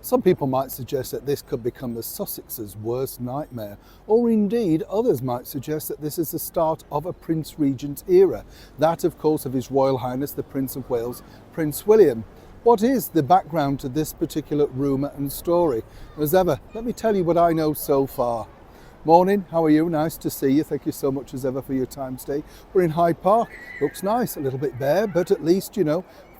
Some people might suggest that this could become the Sussex's worst nightmare, or indeed others might suggest that this is the start of a Prince Regent era, that of course of His Royal Highness the Prince of Wales, Prince William. What is the background to this particular rumour and story? As ever, let me tell you what I know so far. Morning, how are you? Nice to see you. Thank you so much as ever for your time today. We're in Hyde Park. Looks nice, a little bit bare, but at least,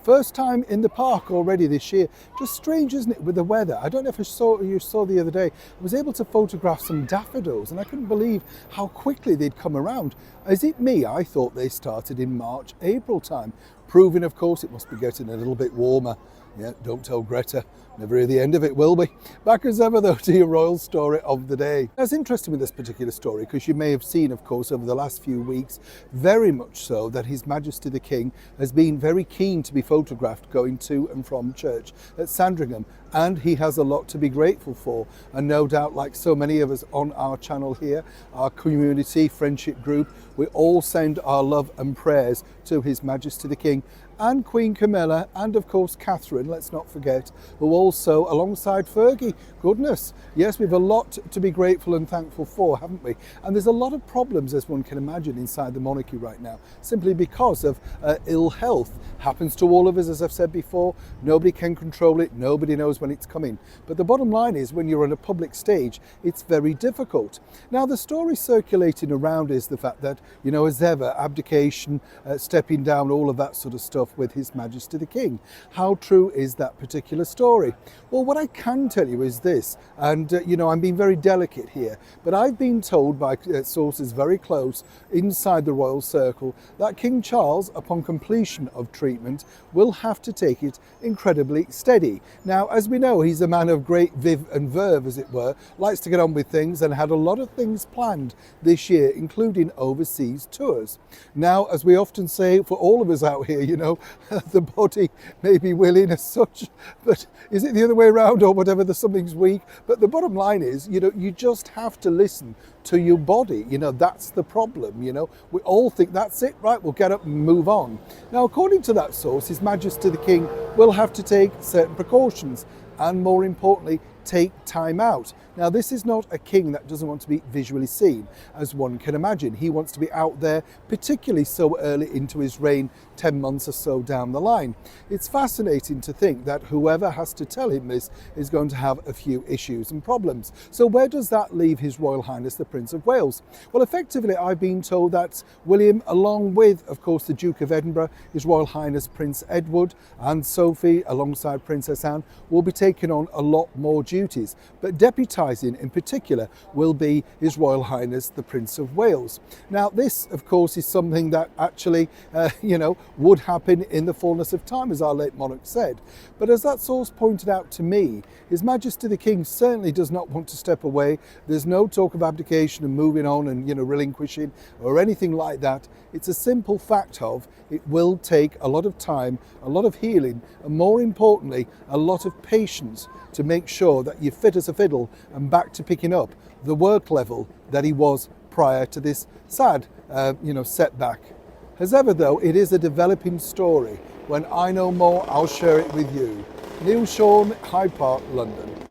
first time in the park already this year. Just strange, isn't it, with the weather? I don't know if you saw the other day, I was able to photograph some daffodils and I couldn't believe how quickly they'd come around. Is it me? I thought they started in March, April time, proving, of course, it must be getting a little bit warmer. Yeah, don't tell Greta. Never hear the end of it, will we? Back as ever, though, to your royal story of the day. It's interesting with this particular story because you may have seen, of course, over the last few weeks, very much so, that His Majesty the King has been very keen to be photographed going to and from church at Sandringham. And he has a lot to be grateful for. And no doubt, like so many of us on our channel here, our community friendship group, we all send our love and prayers to His Majesty the King and Queen Camilla and of course Catherine, let's not forget, who also alongside Fergie. Goodness, yes, we've a lot to be grateful and thankful for, haven't we? And there's a lot of problems, as one can imagine, inside the monarchy right now, simply because of ill health. Happens to all of us, as I've said before. Nobody can control it, nobody knows when it's coming. But the bottom line is, when you're on a public stage, it's very difficult. Now, the story circulating around is the fact that, as ever, abdication, stepping down, all of that sort of stuff with His Majesty the King. How true is that particular story? Well, what I can tell you is this, and I'm being very delicate here, but I've been told by sources very close inside the royal circle that King Charles, upon completion of treatment, will have to take it incredibly steady. Now, as we know, he's a man of great viv and verve, as it were, likes to get on with things and had a lot of things planned this year, including overseas tours. Now, as we often say, for all of us out here, the body may be willing as such, but is it the other way around or whatever, something's weak? But the bottom line is, you just have to listen to your body. That's the problem. We all think that's it, right, we'll get up and move on. Now, according to that source, His Majesty the King will have to take certain precautions and, more importantly, take time out. Now, this is not a king that doesn't want to be visually seen, as one can imagine. He wants to be out there, particularly so early into his reign, 10 months or so down the line. It's fascinating to think that whoever has to tell him this is going to have a few issues and problems. So where does that leave His Royal Highness the Prince of Wales? Well, effectively, I've been told that William, along with, of course, the Duke of Edinburgh, His Royal Highness Prince Edward, and Sophie, alongside Princess Anne, will be taking on a lot more duties. But deputising in particular will be His Royal Highness the Prince of Wales. Now, this, of course, is something that actually, would happen in the fullness of time, as our late monarch said. But as that source pointed out to me, His Majesty the King certainly does not want to step away. There's no talk of abdication and moving on and, relinquishing or anything like that. It's a simple fact of it will take a lot of time, a lot of healing, and more importantly, a lot of patience to make sure that you're fit as a fiddle and back to picking up the work level that he was prior to this sad, setback. As ever, though, it is a developing story. When I know more, I'll share it with you. Neil Sean, Hyde Park, London.